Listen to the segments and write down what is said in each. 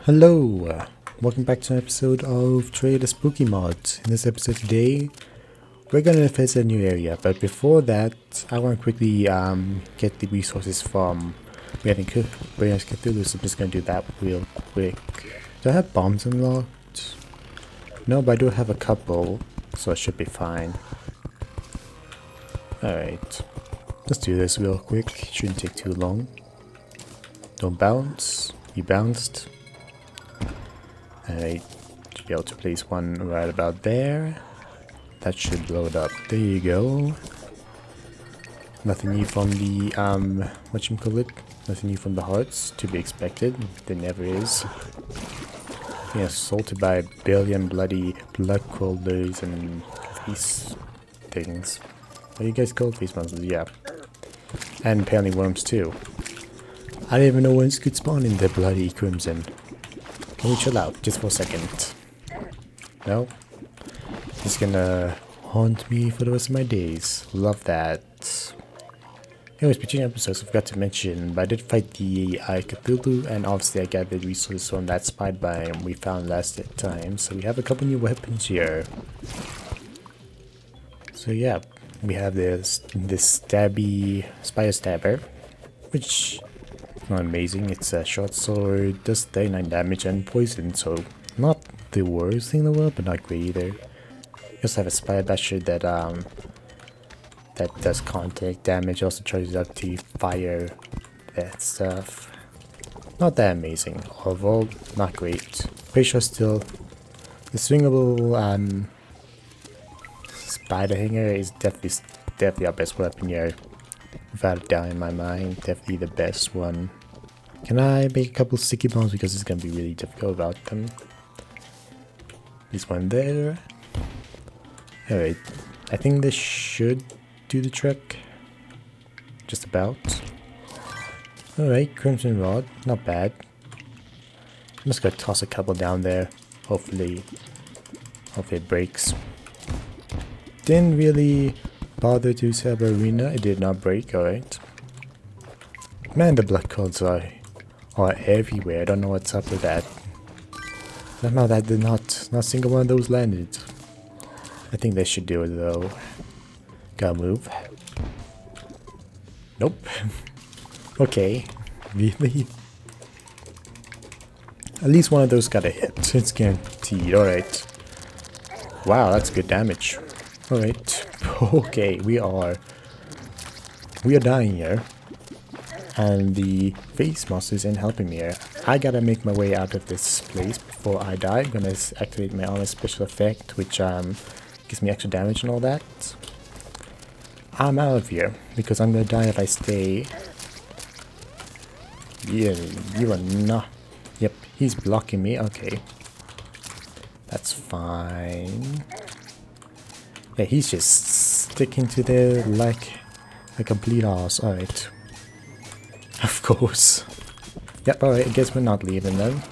Hello, welcome back to an episode of Trader Spooky Mods. In this episode today, we're gonna visit a new area, but before that, I want to quickly get the resources from Where's Cthulhu, so I'm just gonna do that real quick. Do I have bombs unlocked? No, but I do have a couple, so it should be fine. Alright, let's do this real quick, shouldn't take too long. Don't bounce, you bounced. I should be able to place one right about there. That should load up. There you go. Nothing new from the whatchamacallit? Nothing new from the hearts, to be expected. There never is. Being assaulted by a billion bloody blood crawlers and these things. What are you guys called? These monsters, yeah. And apparently worms too. I didn't even know worms could spawn in the bloody crimson. Can we chill out just for a second? No? It's gonna haunt me for the rest of my days. Love that. Anyways, between episodes, I forgot to mention, but I did fight the Cthulhu, and obviously I gathered resources from that spide biome we found last time. So we have a couple new weapons here. So yeah, we have this stabby spider stabber, which not amazing. It's a short sword, does 39 damage and poison, so not the worst thing in the world, but not great either. We also have a spider basher that does contact damage, also charges up to fire, that stuff. Not that amazing. Overall, not great. Pretty sure still the swingable spider hanger is definitely our best weapon here. Without a doubt in my mind, definitely the best one. Can I make a couple sticky bombs because it's gonna be really difficult without them? There's one there. Alright, I think this should do the trick. Just about. Alright, Crimson Rod, not bad. I'm just gonna toss a couple down there. Hopefully it breaks. Didn't really bother to set up arena, it did not break, alright. Man, the blood codes are everywhere, I don't know what's up with that. Somehow that did not a single one of those landed. I think they should do it though. Gotta move. Nope. Okay, really? At least one of those got a hit, it's guaranteed, alright. Wow, that's good damage. Alright, okay, we are dying here. And the face monster isn't helping me here. I gotta make my way out of this place before I die. I'm gonna activate my armor special effect, which gives me extra damage and all that. I'm out of here, because I'm gonna die if I stay. Yeah, you are not. Yep, he's blocking me, okay. That's fine. Yeah, he's just sticking to there like a complete ass. Alright. Of course. Yep, alright, I guess we're not leaving then.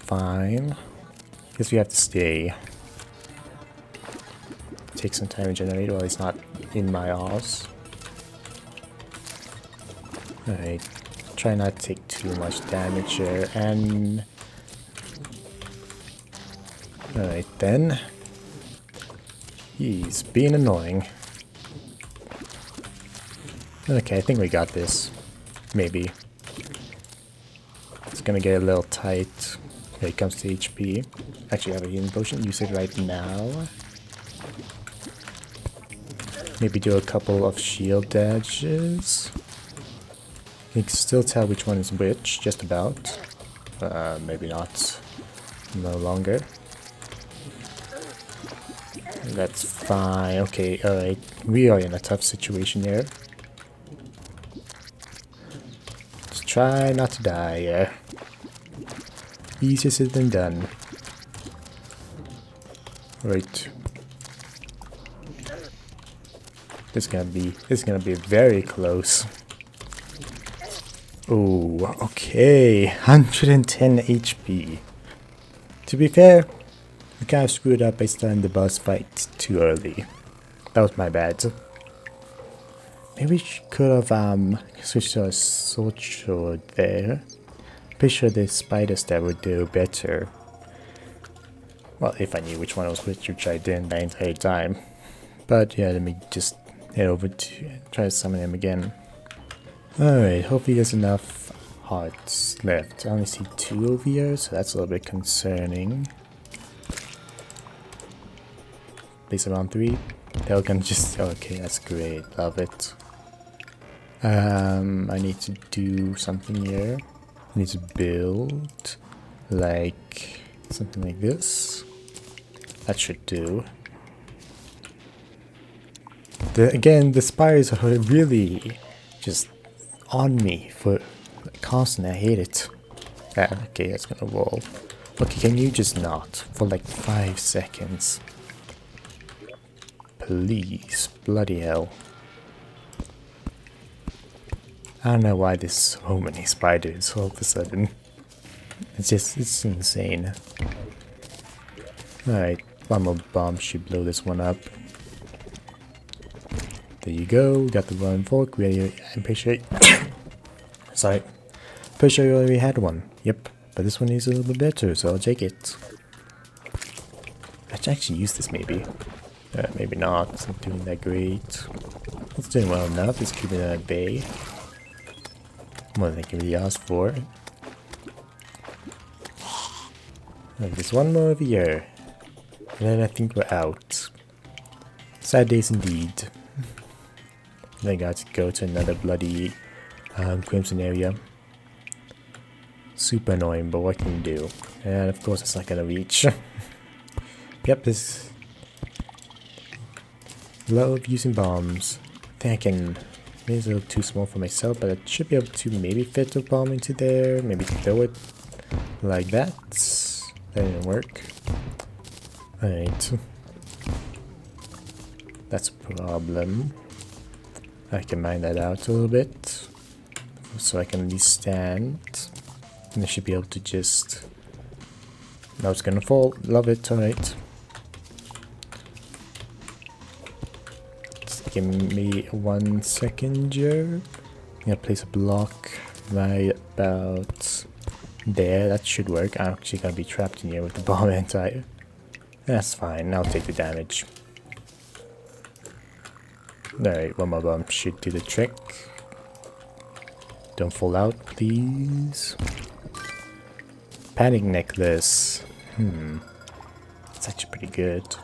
Fine. Guess we have to stay. Take some time to generate while he's not in my ass. Alright. Try not to take too much damage here, and alright then. He's being annoying. Okay, I think we got this. Maybe. It's gonna get a little tight when it comes to HP. Actually, I have a healing potion. Use it right now. Maybe do a couple of shield dashes. You can still tell which one is which, just about. Maybe not. No longer. That's fine. Okay, alright. We are in a tough situation here. Just try not to die here. Easier said than done. Right. This is gonna be very close. Oh, okay. 110 HP. To be fair, we kind of screwed up by starting the boss fight too early. That was my bad. Maybe we could have switched to a sword there. Pretty sure there's spiders that would do better. Well, if I knew which one was which I didn't the entire time. But yeah, let me just head over to try to summon him again. Alright, hopefully there's enough hearts left. I only see 2 over here, so that's a little bit concerning. Place around 3. They're gonna just... okay, that's great. Love it. I need to do something here. I need to build like something like this. That should do. Again, the spiders are really just on me for constant. I hate it. Ah, okay, that's gonna roll. Okay, can you just not for like 5 seconds? Please, bloody hell. I don't know why there's so many spiders all of a sudden. It's insane. Alright, one more bomb should blow this one up. There you go, got the one fork. I'm pretty sure... sorry. Pretty sure you already had one. Yep, but this one is a little bit better, so I'll take it. I should actually use this maybe. Maybe not, it's not doing that great. It's doing well enough, it's keeping it at bay. More than I can really ask for. There's one more over here. And then I think we're out. Sad days indeed. Then I got to go to another bloody Crimson area. Super annoying, but what can you do? And of course it's not gonna reach. Yep, this... love using bombs. I think I can... maybe it's a little too small for myself, but I should be able to maybe fit a bomb into there. Maybe throw it like that. That didn't work. Alright. That's a problem. I can mine that out a little bit. So I can at least stand. And I should be able to just... now it's gonna fall. Love it. Alright. Just give me 1 second here. I'm gonna place a block right about there. That should work. I'm actually gonna be trapped in here with the bomb entire. That's fine. I'll take the damage. Alright, one more bomb should do the trick. Don't fall out, please. Panic necklace. It's actually pretty good.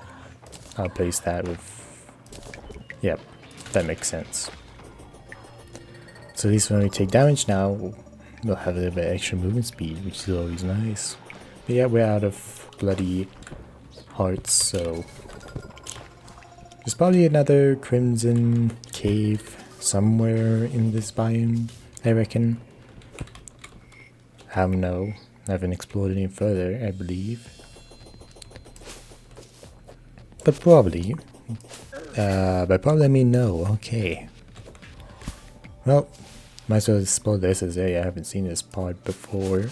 I'll place that with... yep, that makes sense. So at least when we take damage now, we'll have a little bit extra movement speed, which is always nice. But yeah, we're out of bloody hearts, so... there's probably another crimson cave somewhere in this biome, I reckon. I don't know. I haven't explored any further, I believe. But probably. By probably I mean no. Okay. Well, might as well explore this as I haven't seen this part before.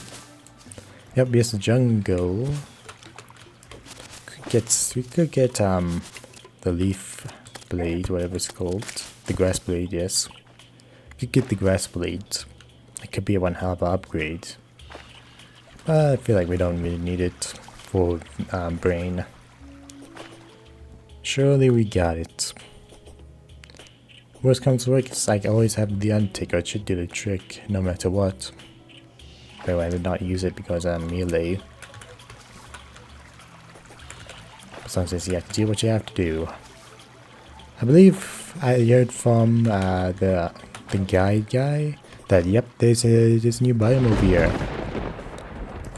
Yep, here's the jungle. We could get the leaf blade, whatever it's called. The grass blade, yes. We could get the grass blade. It could be a one hell of an upgrade. I feel like we don't really need it for brain. Surely we got it. Worst comes to worst, it's like I always have the Undertaker. It should do the trick no matter what. Though I did not use it because I'm melee. Sometimes you have to do what you have to do. I believe I heard from the guide guy that yep, there's this new biome over here.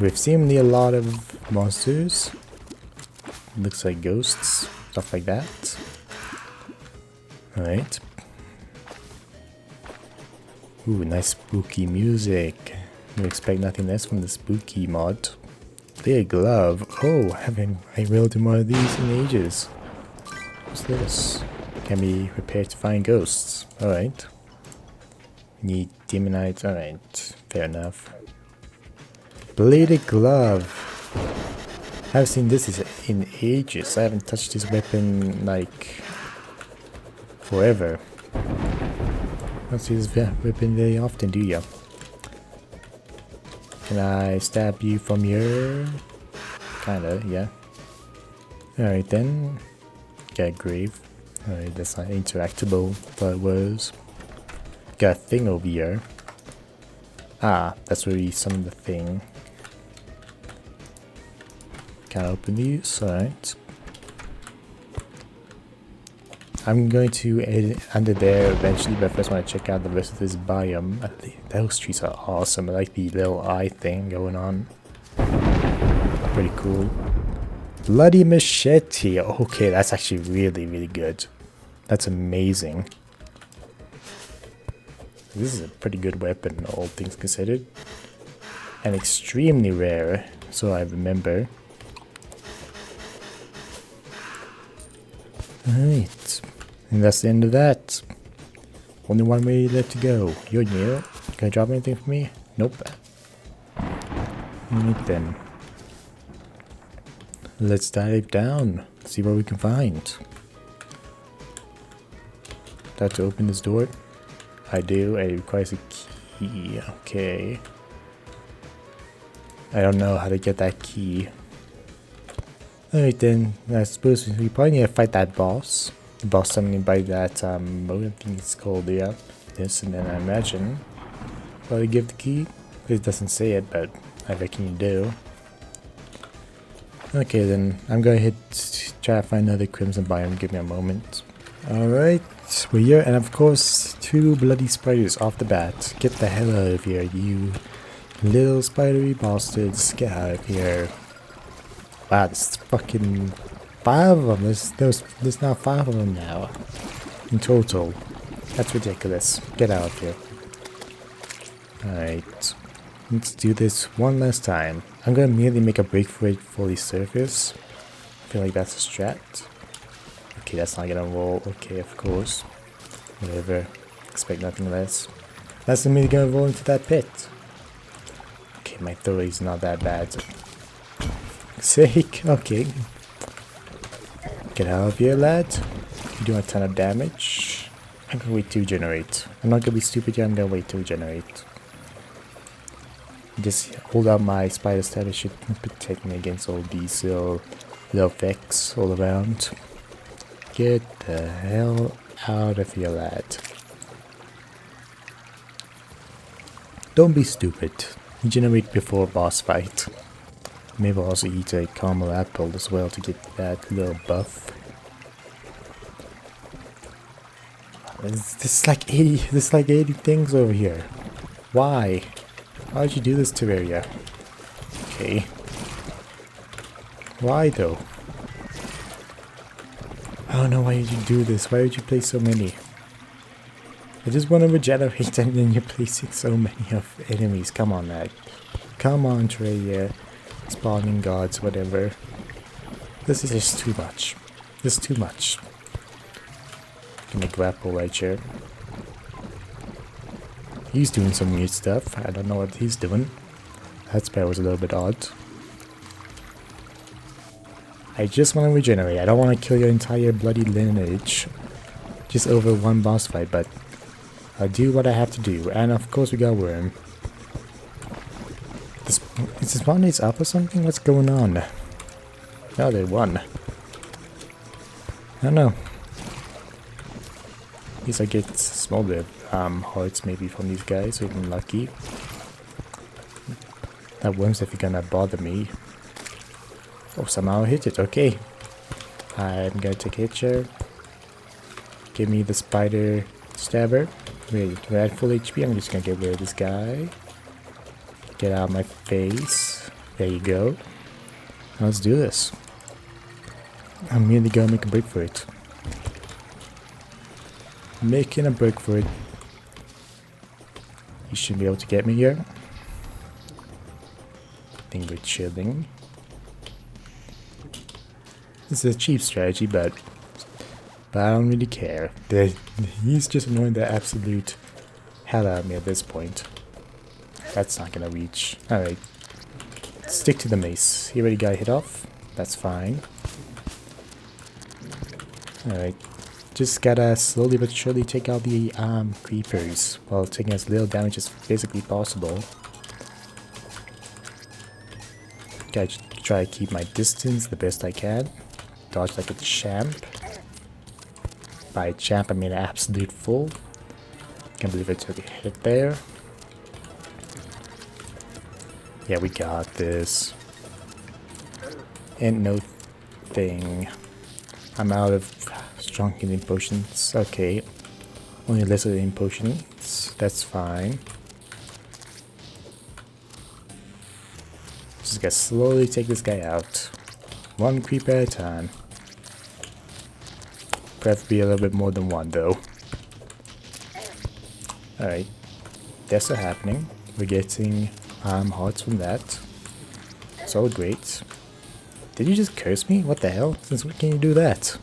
We've seen a lot of monsters. Looks like ghosts, stuff like that. Alright. Ooh, nice spooky music. You expect nothing less from the spooky mod. Clear glove. Oh, haven't I wielded one of these in ages. What's this? Can be repaired to find ghosts. Alright. Need demonites. Alright, fair enough. Bladed glove. I haven't seen this in ages. I haven't touched this weapon like forever. Don't see this weapon very often, do ya? Can I stab you from here? Kinda, yeah. Alright then. Got a grave. Alright, that's not interactable. Thought it was. Got a thing over here. Ah, that's where we summoned the thing. Can I open these? Alright. I'm going to edit under there eventually, but first I want to check out the rest of this biome. Those trees are awesome. I like the little eye thing going on. Pretty cool. Bloody machete. Okay, that's actually really, really good. That's amazing. This is a pretty good weapon, all things considered. And extremely rare, so I remember. Alright. And that's the end of that. Only one way left to go. You're new. Can I drop anything for me? Nope. Alright then. Let's dive down. See what we can find. Do I have to open this door? I do. It requires a key. Okay. I don't know how to get that key. Alright then. I suppose we probably need to fight that boss. The boss summoned by that mode, I think it's called, yeah. This, and then I imagine probably give the key. It doesn't say it, but I reckon you do. Okay then, I'm going to try to find another crimson biome. Give me a moment. Alright, we're here, and of course, 2 bloody spiders off the bat. Get the hell out of here, you little spidery bastards. Get out of here. Wow, this fucking 5 of them. There's now 5 of them now. In total. That's ridiculous. Get out of here. Alright. Let's do this one last time. I'm gonna merely make a break for it fully surface. I feel like that's a strat. Okay, that's not gonna roll. Okay, of course. Whatever. Expect nothing less. That's immediately gonna roll into that pit. Okay, my throw is not that bad. Sake. Okay. Get out of here, lad. You do a ton of damage. I'm gonna wait to regenerate. I'm not gonna be stupid here. I'm gonna wait to regenerate. Just hold out my spider stab. It should protect me against all these little effects all around. Get the hell out of here, lad. Don't be stupid. Regenerate before boss fight. Maybe I'll also eat a caramel apple as well to get that little buff. There's like 80 things over here. Why? Why would you do this, Terraria? Okay. Why though? I don't know why you do this. Why would you place so many? I just want to regenerate and then you're placing so many of enemies. Come on, lad. Come on, Terraria. Spawning gods, whatever. This is just too much. This is too much. Gonna grapple right here. He's doing some weird stuff. I don't know what he's doing. That spell was a little bit odd. I just want to regenerate. I don't want to kill your entire bloody lineage just over one boss fight, but I'll do what I have to do. And of course we got Worm. Is this one days up or something? What's going on? No, they won. I don't know. At least I get a small bit of hearts maybe from these guys, so I'm lucky. That worm's if you're gonna bother me. Oh, somehow I hit it. Okay. I'm gonna take a hit here. Give me the spider stabber. Wait, we're at full HP. I'm just gonna get rid of this guy. Get out of my face. There you go. Now let's do this. I'm really gonna make a break for it. Making a break for it. You should be able to get me here. I think we're chilling. This is a cheap strategy, but I don't really care. He's just annoying the absolute hell out of me at this point. That's not gonna reach. Alright. Stick to the mace. He already got hit off. That's fine. Alright. Just gotta slowly but surely take out the creepers while taking as little damage as physically possible. Gotta try to keep my distance the best I can. Dodge like a champ. By champ, I mean an absolute fool. Can't believe I took a hit there. Yeah, we got this. And no thing. I'm out of strong healing potions. Okay. Only lesser healing potions. That's fine. Just gotta slowly take this guy out. One creep at a time. Preferably a little bit more than one though. Alright. That's what's happening. We're getting hearts from that. So great. Did you just curse me? What the hell? Since when can you do that?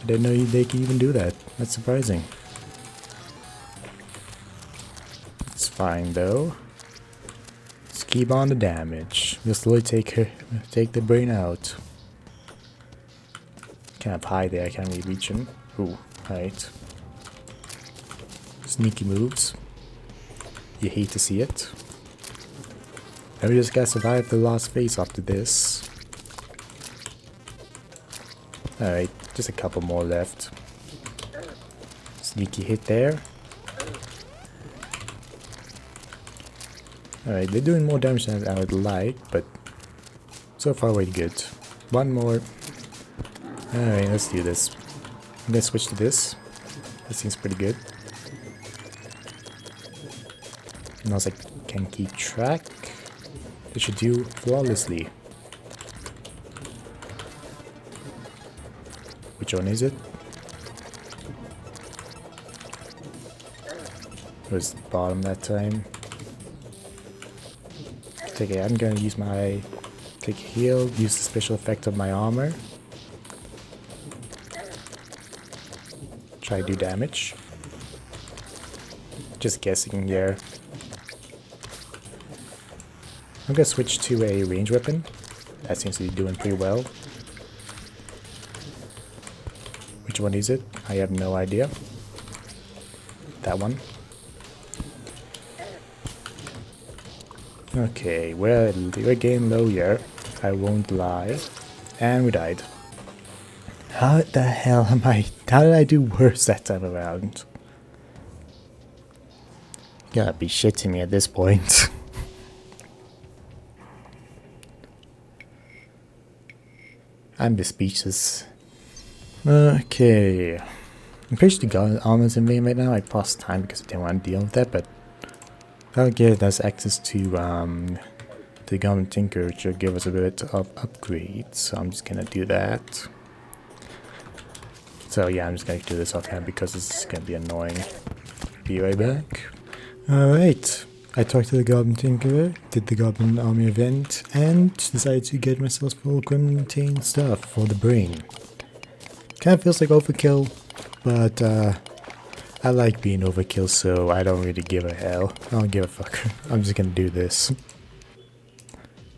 I didn't know they can even do that. That's surprising. It's fine though. Let's keep on the damage. We'll slowly take the brain out. Kind of high there, I can't really reach him. Ooh, right. Sneaky moves. You hate to see it. And we just gotta survive the last phase after this. Alright, just a couple more left. Sneaky hit there. Alright, they're doing more damage than I would like, but so far we're good. One more. Alright, let's do this. I'm gonna switch to this. That seems pretty good. And as I can keep track, it should do flawlessly. Which one is it? It was the bottom that time. Okay, I'm gonna use my take a heal, use the special effect of my armor. Try to do damage. Just guessing here. I'm gonna switch to a range weapon. That seems to be doing pretty well. Which one is it? I have no idea. That one. Okay, we're getting low here. I won't lie. And we died. How the hell am I? How did I do worse that time around? You gotta be shitting me at this point. I'm just speechless. Okay. I'm pretty sure the god armor's in vain right now. I paused time because I didn't want to deal with that, but that'll give us access to the Goblin Tinker, which will give us a bit of upgrades. So I'm just gonna do that. So yeah, I'm just gonna do this offhand because this is gonna be annoying. Be right back. Alright. I talked to the Goblin Tinkerer, did the Goblin Army event, and decided to get myself full quarantine stuff for the brain. Kind of feels like overkill, but I like being overkill, so I don't really give a hell. I don't give a fuck. I'm just gonna do this.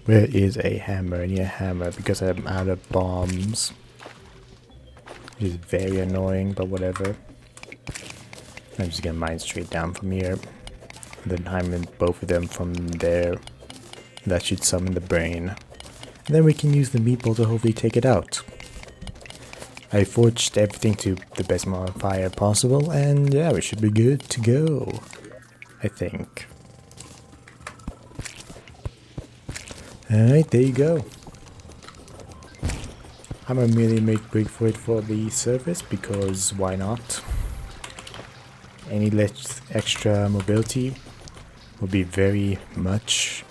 Where is a hammer? I need a hammer because I'm out of bombs. Which is very annoying, but whatever. I'm just gonna mine straight down from here. Then diamond both of them from there. That should summon the brain. And then we can use the meatball to hopefully take it out. I forged everything to the best modifier possible, and yeah, we should be good to go. I think. Alright, there you go. I'm gonna merely make break for it for the surface because why not? Any less extra mobility will be very much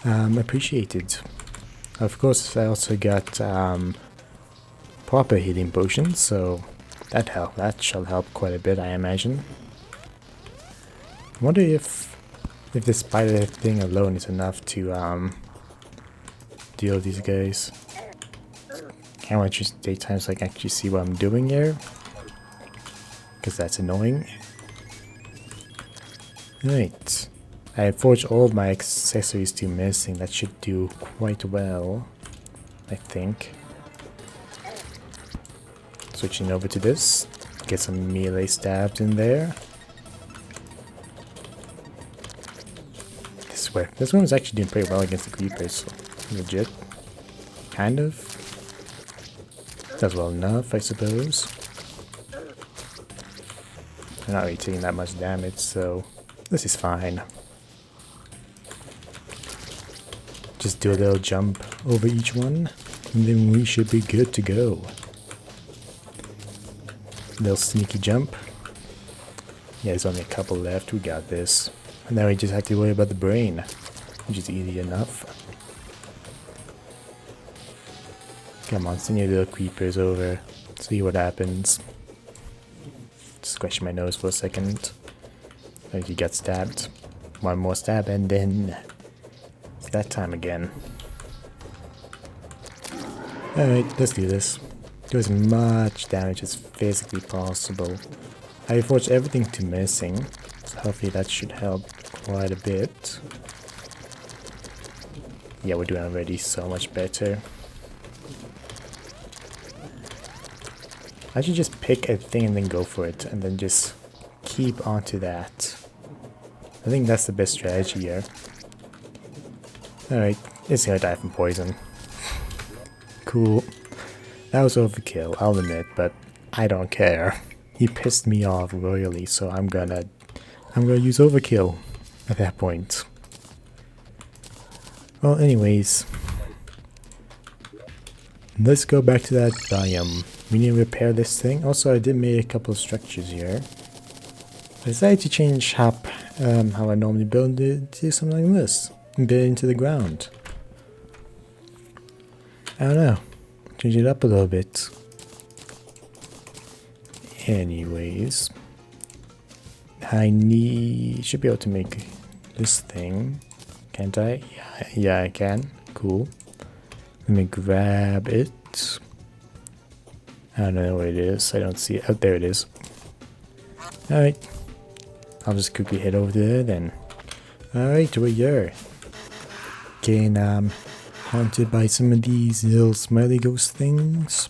appreciated. Of course, I also got proper healing potions, so that shall help quite a bit, I imagine. I wonder if this spider thing alone is enough to deal with these guys. Can't want to take time so I can actually see what I'm doing here, because that's annoying. Right. I forged all of my accessories to missing. That should do quite well, I think. Switching over to this. Get some melee stabs in there. This one was actually doing pretty well against the creepers. So legit. Kind of. Does well enough, I suppose. I'm not really taking that much damage, so this is fine. Just do a little jump over each one, and then we should be good to go. Little sneaky jump. Yeah, there's only a couple left, we got this. And now we just have to worry about the brain, which is easy enough. Come on, send your little creepers over, see what happens. Scratch my nose for a second. Like you got stabbed. One more stab and then it's that time again. Alright, let's do this. Do as much damage as physically possible. I forged everything to missing, so hopefully that should help quite a bit. Yeah, we're doing already so much better. I should just pick a thing and then go for it, and then just keep onto that. I think that's the best strategy here. Alright, it's gonna die from poison. Cool. That was overkill, I'll admit, but I don't care. He pissed me off royally, so I'm gonna use overkill at that point. Well, anyways, let's go back to that biome. We need to repair this thing. Also, I did make a couple of structures here. I decided to change how I normally build it to something like this. And build it into the ground. I don't know. Change it up a little bit. Anyways. Should be able to make this thing. Can't I? Yeah, I can. Cool. Let me grab it. I don't know where it is. I don't see it. Oh, there it is. Alright. I'll just quickly head over there then. Alright, we're here. Getting haunted by some of these little smiley ghost things.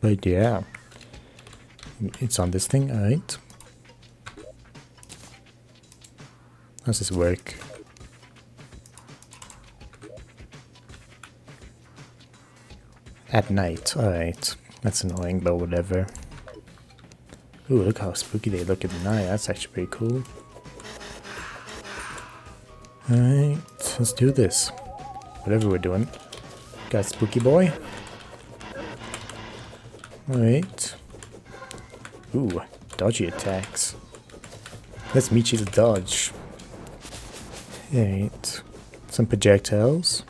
But yeah. It's on this thing. Alright. How does this work? At night. Alright. That's annoying, but whatever. Ooh, look how spooky they look at night. That's actually pretty cool. Alright, let's do this. Whatever we're doing. Got spooky boy. Alright. Ooh, dodgy attacks. Let's meet you to dodge. Alright. Some projectiles.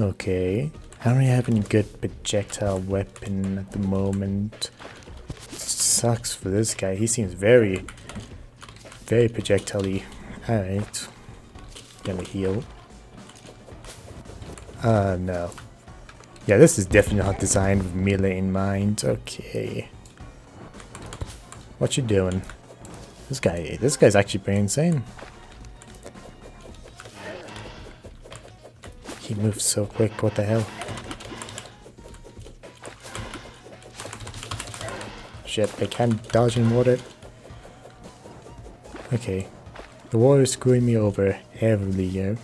Okay. I don't really have any good projectile weapon at the moment. Sucks for this guy. He seems very projectile-y. Alright. Gonna heal. No. Yeah, this is definitely not designed with melee in mind. Okay. What you doing? This guy's actually pretty insane. He moves so quick, what the hell? Shit, I can't dodge in water. Okay. The water is screwing me over heavily here.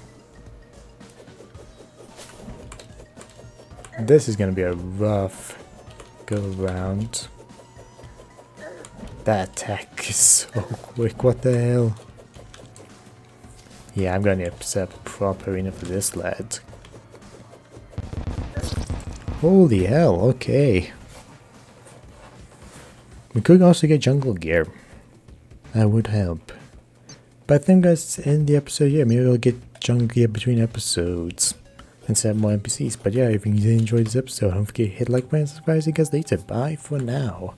This is gonna be a rough go around. That attack is so quick, what the hell? Yeah, I'm gonna set up a proper arena for this lad. Holy hell, okay. We could also get jungle gear. That would help. But I think that's end the episode here. Maybe we'll get jungle gear between episodes. And set up more NPCs. But yeah, if you did enjoy this episode, don't forget to hit like button and subscribe. See you guys later. Bye for now.